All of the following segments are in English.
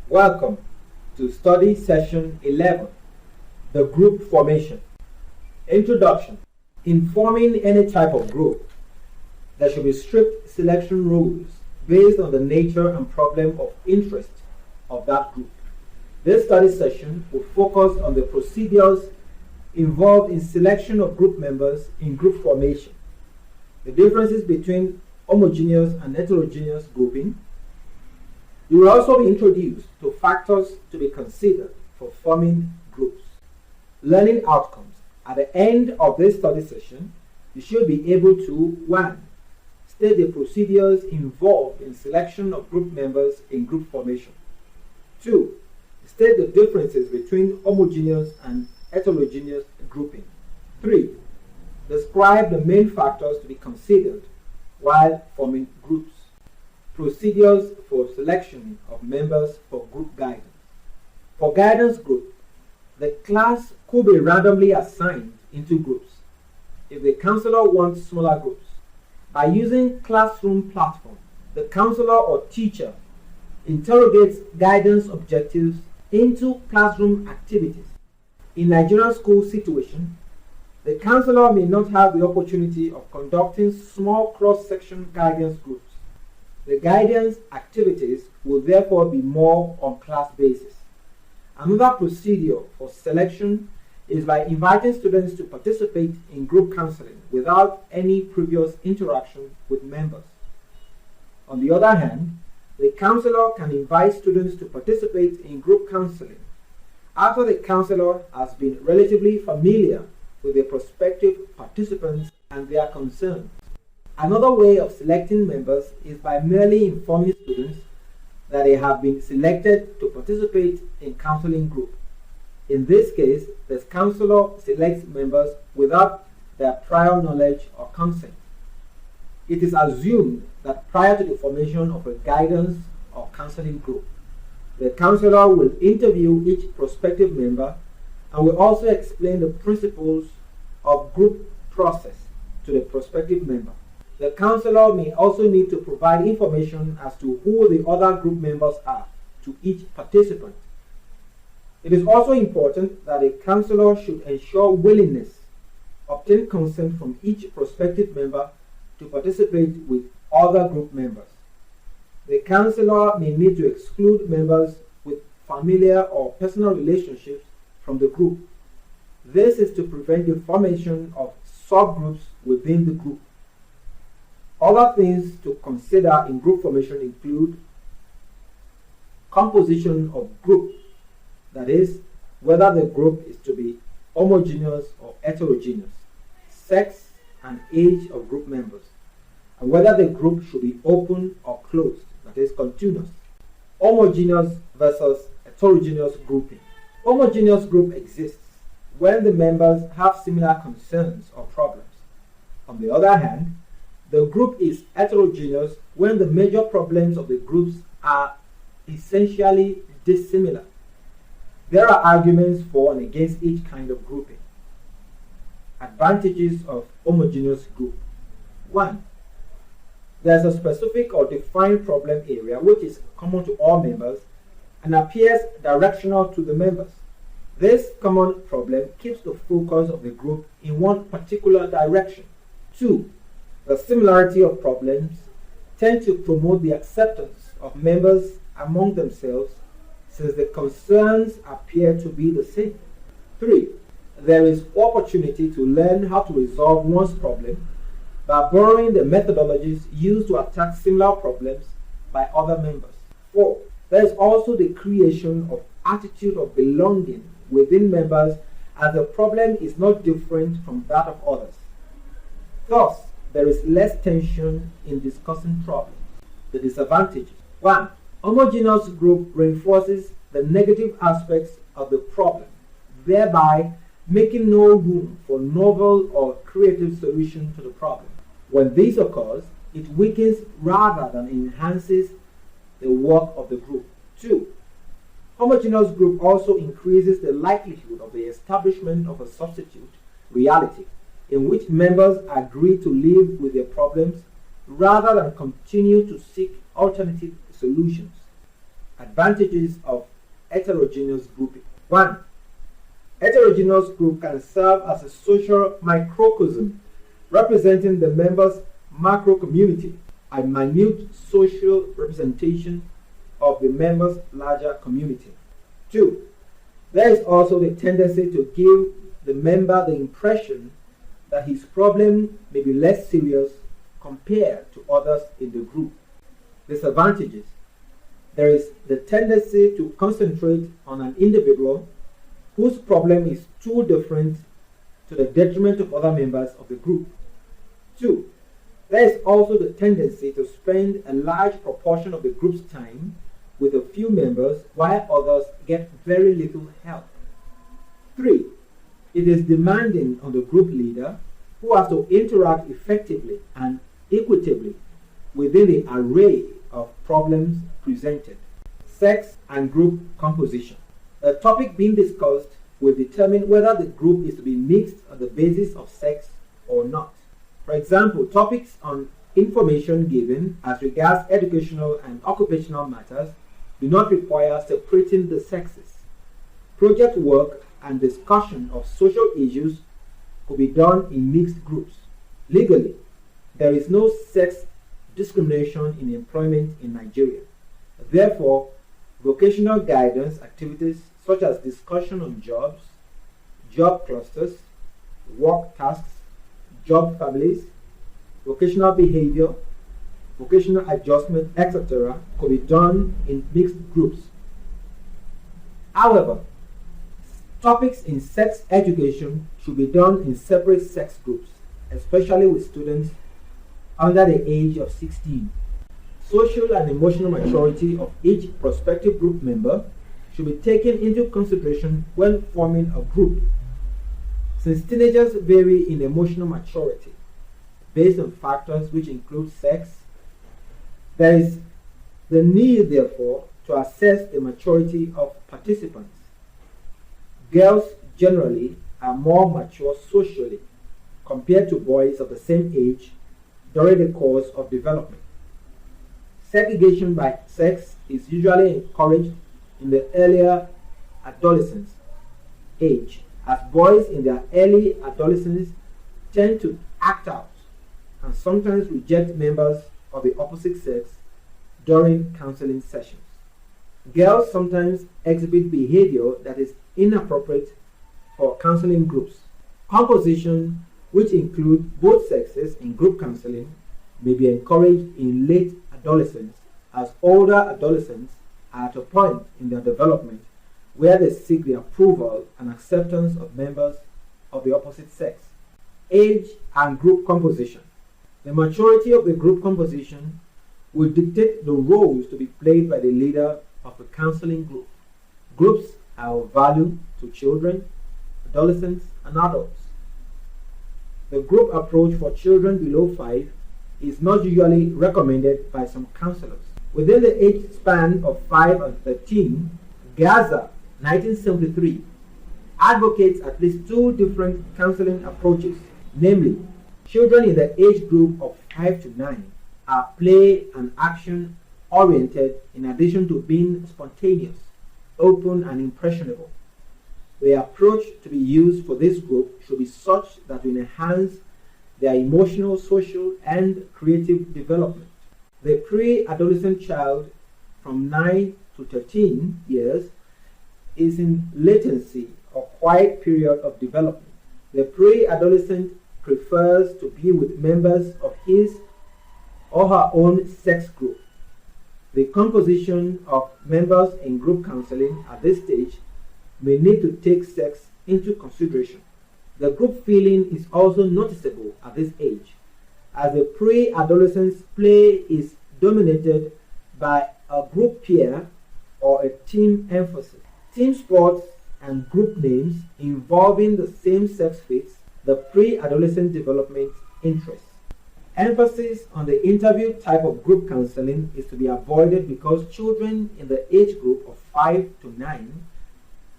Welcome to study session 11, the group formation. Introduction. In forming any type of group, there should be strict selection rules based on the nature and problem of interest of that group. This study session will focus on the procedures involved in selection of group members in group formation, the differences between homogeneous and heterogeneous grouping. You will also be introduced to factors to be considered for forming groups. Learning outcomes. At the end of this study session, you should be able to 1. State the procedures involved in selection of group members in group formation. 2. State the differences between homogeneous and heterogeneous grouping. 3. Describe the main factors to be considered while forming groups. Procedures for selection of members for group guidance. For guidance group, the class could be randomly assigned into groups if the counselor wants smaller groups. By using classroom platform, the counselor or teacher interrogates guidance objectives into classroom activities. In Nigerian school situation, the counselor may not have the opportunity of conducting small cross-section guidance groups. The guidance activities will therefore be more on class basis. Another procedure for selection is by inviting students to participate in group counseling without any previous interaction with members. On the other hand, the counselor can invite students to participate in group counseling after the counselor has been relatively familiar with the prospective participants and their concerns. Another way of selecting members is by merely informing students that they have been selected to participate in counseling group. In this case, the counselor selects members without their prior knowledge or consent. It is assumed that prior to the formation of a guidance or counseling group, the counselor will interview each prospective member and will also explain the principles of group process to the prospective member. The counselor may also need to provide information as to who the other group members are to each participant. It is also important that a counselor should ensure willingness, obtain consent from each prospective member to participate with other group members. The counselor may need to exclude members with familiar or personal relationships from the group. This is to prevent the formation of subgroups within the group. Other things to consider in group formation include composition of group, that is, whether the group is to be homogeneous or heterogeneous, sex and age of group members, and whether the group should be open or closed, that is, continuous. Homogeneous versus heterogeneous grouping. Homogeneous group exists when the members have similar concerns or problems. On the other hand, the group is heterogeneous when the major problems of the groups are essentially dissimilar. There are arguments for and against each kind of grouping. Advantages of homogeneous group. 1. There is a specific or defined problem area which is common to all members and appears directional to the members. This common problem keeps the focus of the group in one particular direction. 2. The similarity of problems tend to promote the acceptance of members among themselves since the concerns appear to be the same. 3. There is opportunity to learn how to resolve one's problem by borrowing the methodologies used to attack similar problems by other members. 4. There is also the creation of attitude of belonging within members as the problem is not different from that of others. Thus, there is less tension in discussing problems. The disadvantages. 1. Homogeneous group reinforces the negative aspects of the problem, thereby making no room for novel or creative solution to the problem. When this occurs, it weakens rather than enhances the work of the group. 2. Homogeneous group also increases the likelihood of the establishment of a substitute reality in which members agree to live with their problems rather than continue to seek alternative solutions. Advantages of heterogeneous grouping. 1. Heterogeneous group can serve as a social microcosm representing the members' macro community, a minute social representation of the members' larger community. 2. There is also the tendency to give the member the impression that his problem may be less serious compared to others in the group. Disadvantages. There is the tendency to concentrate on an individual whose problem is too different to the detriment of other members of the group. 2. There is also the tendency to spend a large proportion of the group's time with a few members while others get very little help. 3. It is demanding on the group leader, who has to interact effectively and equitably within the array of problems presented. Sex and group composition. The topic being discussed will determine whether the group is to be mixed on the basis of sex or not. For example, topics on information given as regards educational and occupational matters do not require separating the sexes. Project work and discussion of social issues could be done in mixed groups. Legally, there is no sex discrimination in employment in Nigeria. Therefore, vocational guidance activities such as discussion on jobs, job clusters, work tasks, job families, vocational behavior, vocational adjustment, etc. could be done in mixed groups. However, topics in sex education should be done in separate sex groups, especially with students under the age of 16. Social and emotional maturity of each prospective group member should be taken into consideration when forming a group. Since teenagers vary in emotional maturity based on factors which include sex, there is the need, therefore, to assess the maturity of participants. Girls generally are more mature socially compared to boys of the same age during the course of development. Segregation by sex is usually encouraged in the earlier adolescence age, as boys in their early adolescence tend to act out and sometimes reject members of the opposite sex during counseling sessions. Girls sometimes exhibit behavior that is inappropriate for counseling groups. Composition, which include both sexes in group counseling, may be encouraged in late adolescence, as older adolescents are at a point in their development where they seek the approval and acceptance of members of the opposite sex. Age and group composition. The maturity of the group composition will dictate the roles to be played by the leader of the counseling group. Groups are of value to children, adolescents, and adults. The group approach for children below 5 is not usually recommended by some counselors. Within the age span of 5 and 13, Gaza, 1973, advocates at least 2 different counseling approaches, namely, children in the age group of 5 to 9 are play and action oriented in addition to being spontaneous, open, and impressionable. The approach to be used for this group should be such that will enhance their emotional, social, and creative development. The pre-adolescent child from 9 to 13 years is in latency or quiet period of development. The pre-adolescent prefers to be with members of his or her own sex group. The composition of members in group counseling at this stage may need to take sex into consideration. The group feeling is also noticeable at this age, as the pre-adolescent's play is dominated by a group peer or a team emphasis. Team sports and group names involving the same sex fits the pre-adolescent development interests. Emphasis on the interview type of group counseling is to be avoided because children in the age group of 5 to 9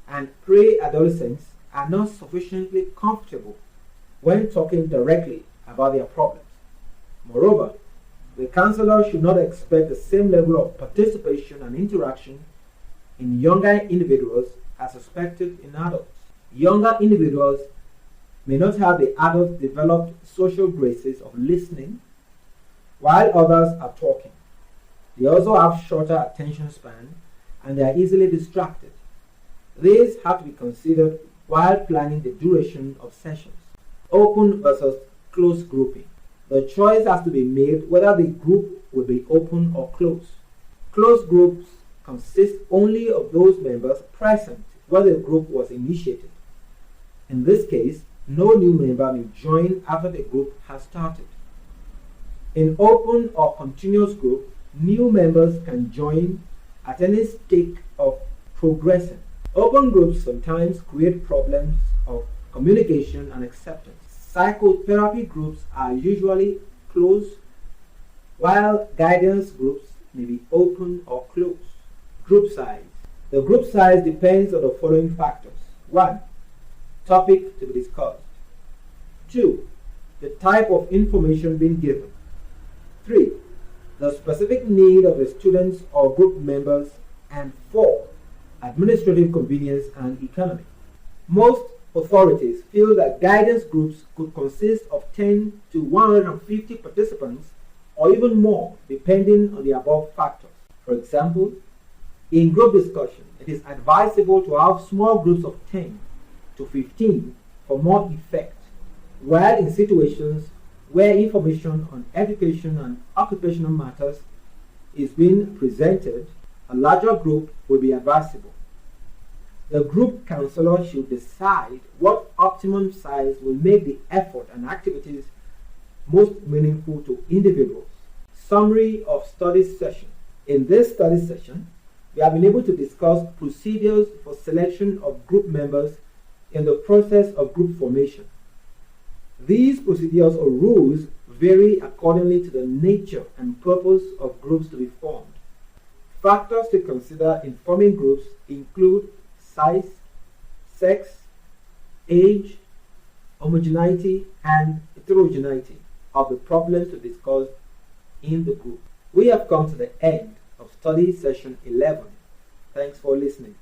and pre-adolescents are not sufficiently comfortable when talking directly about their problems. Moreover, The counselor should not expect the same level of participation and interaction in younger individuals as expected in adults. Younger individuals may not have the adult developed social graces of listening while others are talking. They also have shorter attention span and they are easily distracted. These have to be considered while planning the duration of sessions. Open versus close grouping. The choice has to be made whether the group will be open or closed. Closed groups consist only of those members present where the group was initiated. In this case, no new member may join after the group has started. In open or continuous group, new members can join at any stage of progressing. Open groups sometimes create problems of communication and acceptance. Psychotherapy groups are usually closed, while guidance groups may be open or closed. Group size. The group size depends on the following factors. 1. Topic to be discussed. 2. The type of information being given. 3. The specific need of the students or group members. And 4. Administrative convenience and economy. Most authorities feel that guidance groups could consist of 10 to 150 participants or even more depending on the above factors. For example, in group discussion, it is advisable to have small groups of 10 to 15 for more effect, while in situations where information on education and occupational matters is being presented, a larger group will be advisable. The group counselor should decide what optimum size will make the effort and activities most meaningful to individuals. Summary of study session. In this study session, we have been able to discuss procedures for selection of group members in the process of group formation. These procedures or rules vary accordingly to the nature and purpose of groups to be formed. Factors to consider in forming groups include size, sex, age, homogeneity, and heterogeneity of the problems to discuss in the group. We have come to the end of study session 11. Thanks for listening.